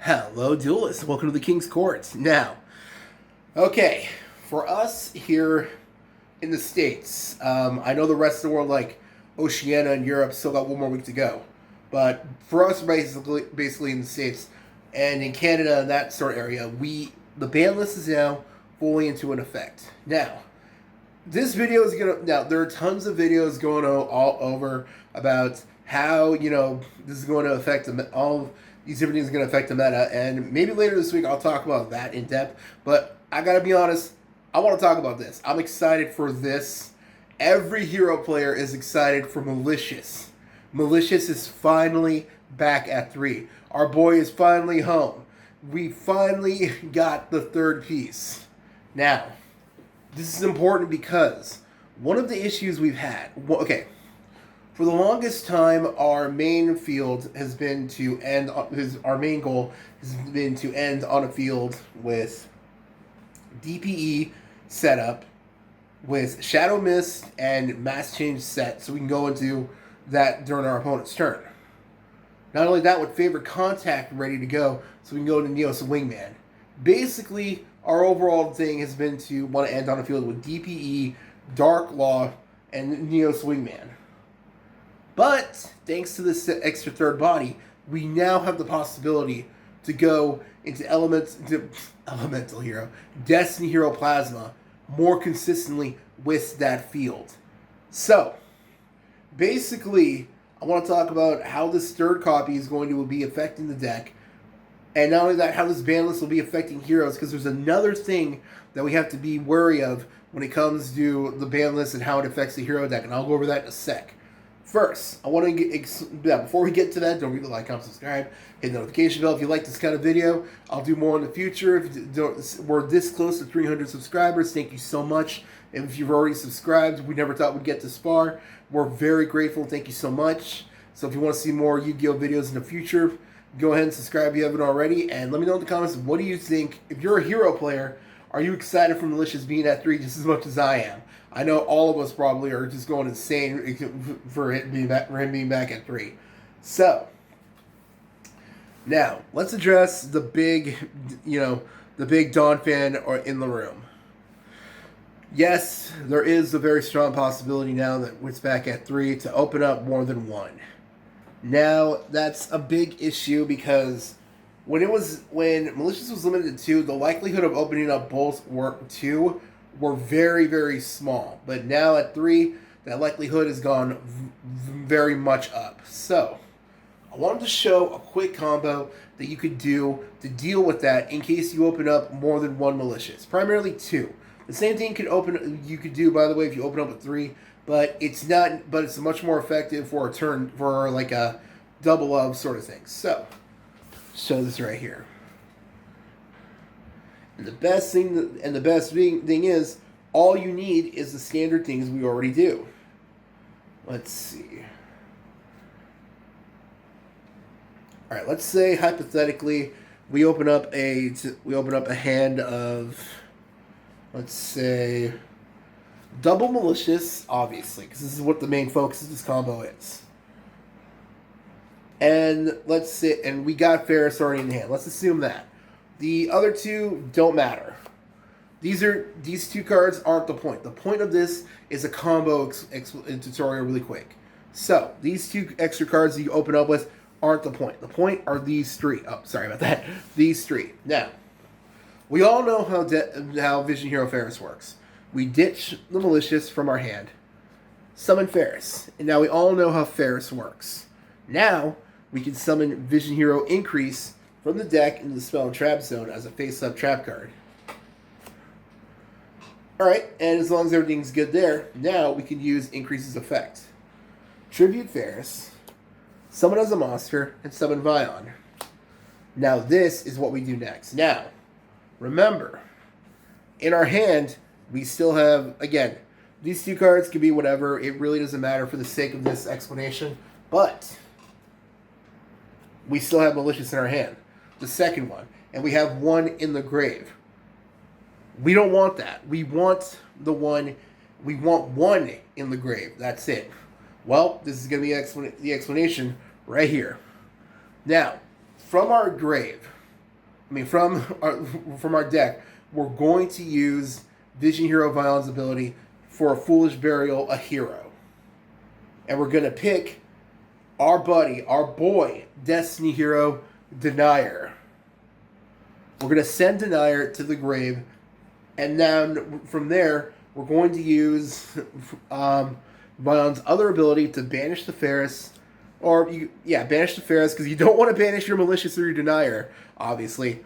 Hello, duelists. Welcome to the King's Court. Now, okay, for us here in the States, I know the rest of the world, like Oceania and Europe, still got one more week to go. But for us, basically in the States and in Canada and that sort of area, the ban list is now fully into an effect. Now, this video is now there are tons of videos going all over about how this is going to affect all these everything is going to affect the meta, and maybe later this week I'll talk about that in depth. But I gotta be honest, I want to talk about this. I'm excited for this. Every hero player is excited for Malicious. Malicious is finally back at 3. Our boy is finally home. We finally got the third piece. Now, this is important because one of the issues we've had, for the longest time, our main field has been to end. Our main goal has been to end on a field with DPE setup, with Shadow Mist and Mass Change set, so we can go into that during our opponent's turn. Not only that, with Favorite Contact ready to go, so we can go into Neos Wingman. Basically, our overall thing has been to want to end on a field with DPE, Dark Law, and Neos Wingman. But, thanks to this extra third body, we now have the possibility to go into Elemental Hero, Destiny Hero Plasma, more consistently with that field. So, basically, I want to talk about how this third copy is going to be affecting the deck, and not only that, how this ban list will be affecting heroes, because there's another thing that we have to be wary of when it comes to the ban list and how it affects the hero deck, and I'll go over that in a sec. First, I want to before we get to that, don't forget to like, comment, subscribe, hit the notification bell if you like this kind of video. I'll do more in the future. We're this close to 300 subscribers. Thank you so much. And if you've already subscribed, we never thought we'd get this far. We're very grateful. Thank you so much. So if you want to see more Yu-Gi-Oh videos in the future, go ahead and subscribe if you haven't already. And let me know in the comments, what do you think? If you're a hero player, are you excited for Malicious being at 3 just as much as I am? I know all of us probably are just going insane for him being back at 3. So, now, let's address the big Dawn fan in the room. Yes, there is a very strong possibility now that it's back at 3 to open up more than 1. Now, that's a big issue because when Malicious was limited to 2, the likelihood of opening up both 2 were very, very small. But now at 3, that likelihood has gone very much up. So, I wanted to show a quick combo that you could do to deal with that in case you open up more than 1 Malicious. Primarily 2. The same thing you could do, by the way, if you open up at 3, but it's much more effective for a turn, for like a double of sort of thing. So, show this right here. And the best thing is, all you need is the standard things we already do. Let's see. All right, let's say hypothetically we open up a hand of, let's say, double Malicious, obviously, because this is what the main focus of this combo is. And and we got Ferris already in hand. Let's assume that. The other 2 don't matter. These 2 cards aren't the point. The point of this is a combo tutorial really quick. So, these 2 extra cards that you open up with aren't the point. The point are these 3. Oh, sorry about that. These 3. Now, we all know how Vision Hero Ferris works. We ditch the Malicious from our hand, summon Ferris, and now we all know how Ferris works. Now, we can summon Vision Hero Increase from the deck into the Spell and Trap Zone as a face-up trap card. Alright, and as long as everything's good there, now we can use Increase's effect. Tribute Ferris, summon as a monster, and summon Vion. Now this is what we do next. Now, remember, in our hand, we still have, again, these 2 cards can be whatever. It really doesn't matter for the sake of this explanation, but we still have Malicious in our hand. The second one, and we have 1 in the grave. We don't want that. We want 1 in the grave. That's it. Well, this is going to be the explanation right here. Now, from our grave, from our deck, we're going to use Vision Hero Vion's ability for a Foolish Burial, a hero. And we're going to pick our buddy, our boy, Destiny Hero, Denier. We're going to send Denier to the grave, and then from there, we're going to use Vion's other ability to banish the Ferris, banish the Ferris, because you don't want to banish your Malicious or your Denier, obviously,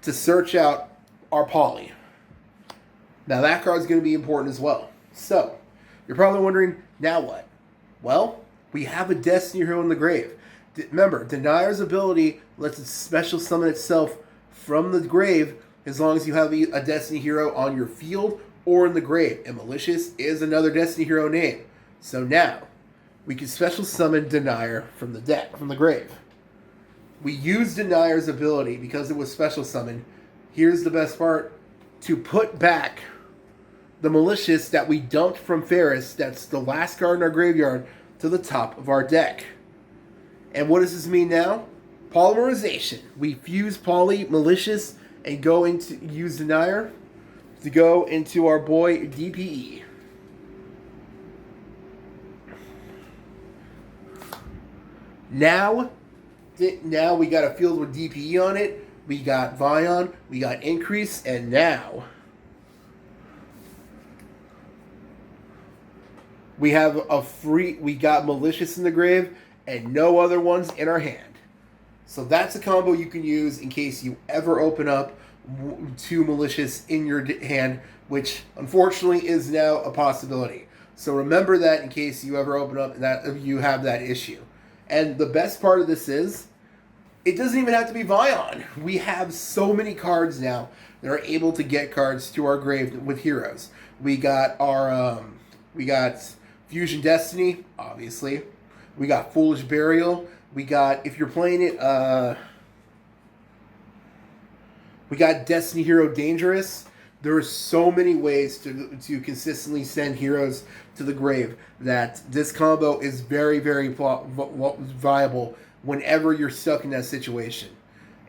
to search out our Poly. Now that card's going to be important as well. So, you're probably wondering, now what? Well, we have a Destiny Hero in the grave. Remember, Denier's ability lets it special summon itself from the grave as long as you have a Destiny Hero on your field or in the grave. And Malicious is another Destiny Hero name. So now, we can special summon Denier from the deck, from the grave. We use Denier's ability because it was special summoned. Here's the best part. To put back the Malicious that we dumped from Ferris, that's the last card in our graveyard, to the top of our deck. And what does this mean now? Polymerization. We fuse Poly, Malicious, and go into use Denier to go into our boy DPE. Now we got a field with DPE on it. We got Vion, we got Increase, and now we have we got Malicious in the grave and no other ones in our hand. So that's a combo you can use in case you ever open up 2 Malicious in your hand, which unfortunately is now a possibility. So remember that in case you ever open up that you have that issue. And the best part of this is, it doesn't even have to be Vion. We have so many cards now that are able to get cards to our grave with heroes. We got we got Fusion Destiny, obviously. We got Foolish Burial. We got, if you're playing it, we got Destiny Hero Dangerous. There are so many ways to consistently send heroes to the grave that this combo is very, very viable whenever you're stuck in that situation.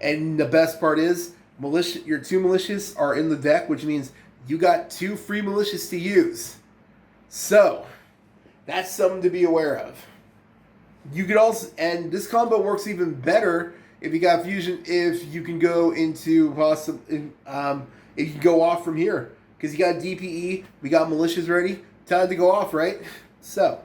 And the best part is, your 2 Malicious are in the deck, which means you got 2 free Malicious to use. So, that's something to be aware of. You could also, and this combo works even better if you got Fusion, if you can go into if you go off from here. Because you got DPE, we got Malicious ready, time to go off, right? So,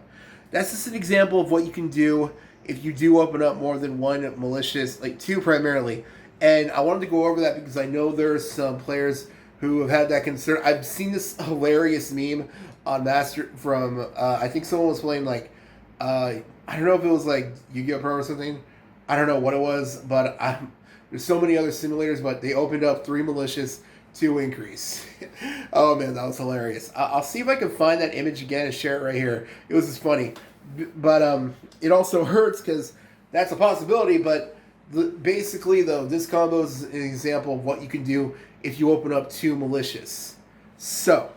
that's just an example of what you can do if you do open up more than 1 Malicious, like 2 primarily. And I wanted to go over that because I know there's some players who have had that concern. I've seen this hilarious meme on Master from, I think someone was playing like, I don't know if it was like Yu-Gi-Oh! Pro or something. I don't know what it was, but there's so many other simulators, but they opened up 3 Malicious, 2 Increase. Oh man, that was hilarious. I'll see if I can find that image again and share it right here. It was just funny. But it also hurts because that's a possibility, but basically, though, this combo is an example of what you can do if you open up 2 Malicious. So,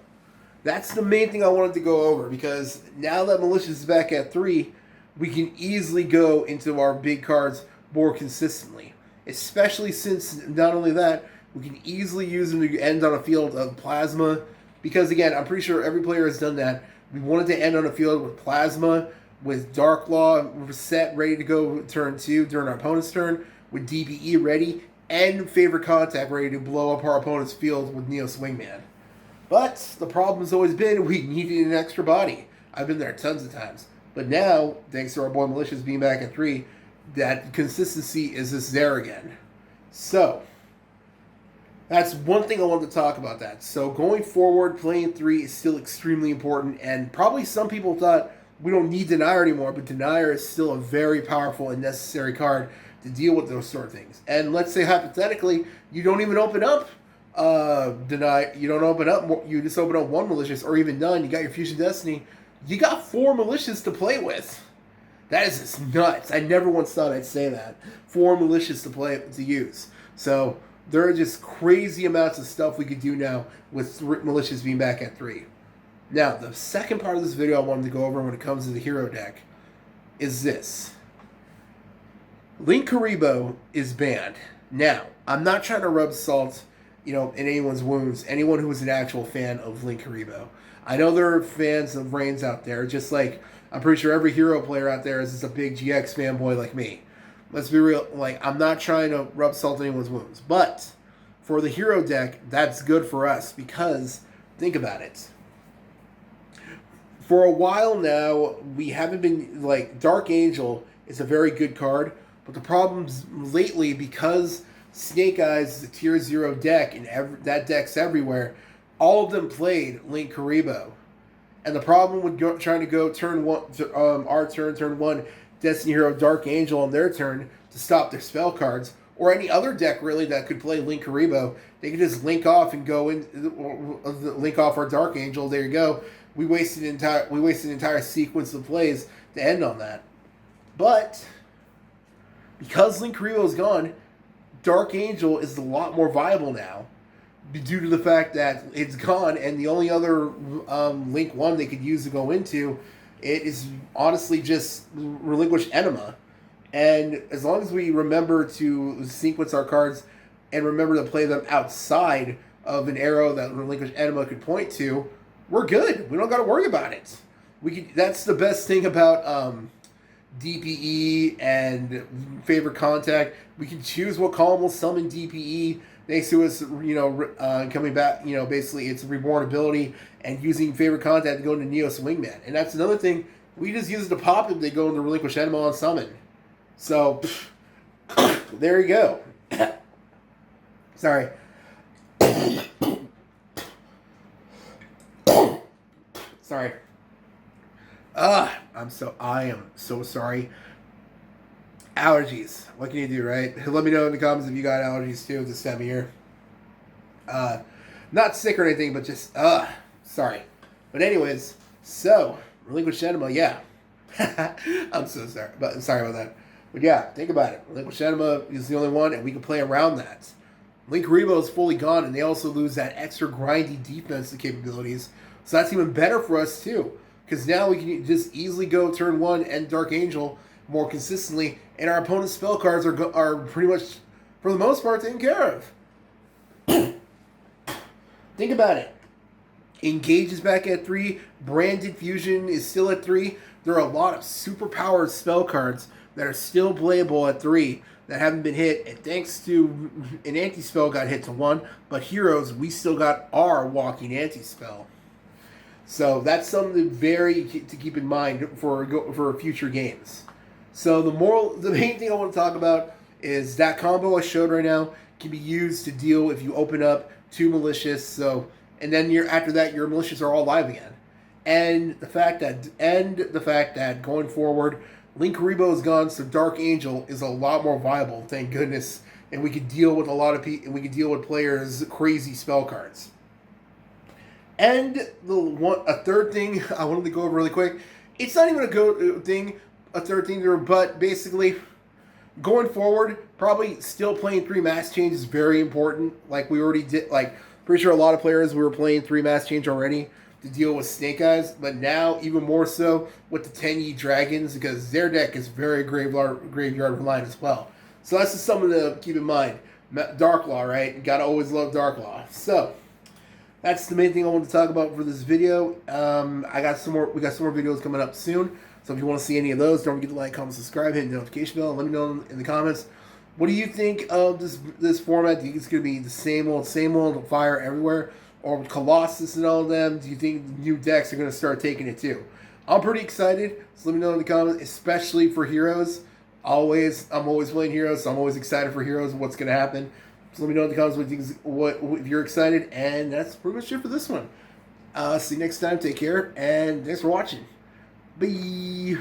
that's the main thing I wanted to go over, because now that Malicious is back at 3, we can easily go into our big cards more consistently. Especially since, not only that, we can easily use them to end on a field of Plasma, because again, I'm pretty sure every player has done that. We wanted to end on a field with Plasma, with Dark Law set ready to go turn 2 during our opponent's turn, with DPE ready, and Favorite Contact ready to blow up our opponent's field with Neo Swingman. But the problem has always been we needed an extra body. I've been there tons of times. But now, thanks to our boy Malicious being back at 3, that consistency is just there again. So, that's one thing I wanted to talk about that. So going forward, playing 3 is still extremely important, and probably some people thought we don't need Denier anymore, but Denier is still a very powerful and necessary card to deal with those sort of things. And let's say hypothetically, you don't even open up Denier, you don't open up, you just open up 1 Malicious, or even none, you got your Fusion Destiny, you got 4 Malicious to play with. That is just nuts. I never once thought I'd say that. 4 Malicious to use. So, there are just crazy amounts of stuff we could do now with Malicious being back at 3. Now, the second part of this video I wanted to go over when it comes to the hero deck is this. Link Karibo is banned. Now, I'm not trying to rub salt, in anyone's wounds. Anyone who is an actual fan of Link Karibo. I know there are fans of Reigns out there, just like I'm pretty sure every hero player out there is just a big GX fanboy like me. Let's be real. Like, I'm not trying to rub salt in anyone's wounds, but for the hero deck, that's good for us because think about it. For a while now, we haven't been like Dark Angel is a very good card, but the problems lately because Snake Eyes is a tier 0 deck and that deck's everywhere. All of them played Link Karibo, and the problem with trying to go turn one, our turn one, Destiny Hero Dark Angel on their turn to stop their spell cards, or any other deck really that could play Link Karibo, they could just link off and go in, link off our Dark Angel. There you go. We wasted an entire sequence of plays to end on that. But because Link Karibo is gone, Dark Angel is a lot more viable now, due to the fact that it's gone, and the only other Link 1 they could use to go into it is honestly just Relinquish Enema. And as long as we remember to sequence our cards and remember to play them outside of an arrow that Relinquish Enema could point to, we're good. We don't got to worry about it. That's the best thing about DPE and Favorite Contact. We can choose what column will summon DPE. Thanks to us, coming back, basically it's Reborn ability and using Favorite Contact to go into Neos Wingman. And that's another thing. We just use it to pop if they go into Relinquish Enema on Summon. So, there you go. Sorry. Sorry. I am so sorry. Allergies. What can you do, right? Let me know in the comments if you got allergies too this time of year. Not sick or anything, but just, sorry. But anyways, so, Relinquish Enema, yeah. I'm so sorry. Sorry about that. But yeah, think about it. Relinquish Enema is the only one, and we can play around that. Link Karibo is fully gone, and they also lose that extra grindy defensive capabilities. So that's even better for us too. Because now we can just easily go turn 1 and Dark Angel more consistently, and our opponent's spell cards are pretty much, for the most part, taken care of. Think about it. Engage is back at 3. Branded Fusion is still at 3. There are a lot of super-powered spell cards that are still playable at 3 that haven't been hit, and thanks to an anti-spell got hit to 1, but heroes, we still got our walking anti-spell. So that's something to keep in mind for future games. So the main thing I want to talk about is that combo I showed right now can be used to deal if you open up 2 Malicious. So, and then after that your Malicious are all live again. And the fact that going forward, Link Karibo is gone, so Dark Angel is a lot more viable. Thank goodness, and we could deal with a lot of people. We could deal with players' crazy spell cards. And a third thing I wanted to go over really quick. It's not even a third thing, but basically, going forward, probably still playing 3 Mass Change is very important. Like we already did, pretty sure a lot of players were playing 3 Mass Change already to deal with Snake Eyes, but now even more so with the 10E Dragons, because their deck is very graveyard reliant as well. So that's just something to keep in mind. Dark Law, right? You gotta always love Dark Law. So that's the main thing I wanted to talk about for this video. We got some more videos coming up soon. So if you want to see any of those, don't forget to like, comment, subscribe, hit the notification bell. Let me know in the comments. What do you think of this format? Do you think it's going to be the same old fire everywhere? Or with Colossus and all of them, do you think new decks are going to start taking it too? I'm pretty excited, so let me know in the comments, especially for Heroes. I'm always playing Heroes, so I'm always excited for Heroes and what's going to happen. So let me know in the comments if you're excited, and that's pretty much it for this one. See you next time, take care, and thanks for watching. Bye!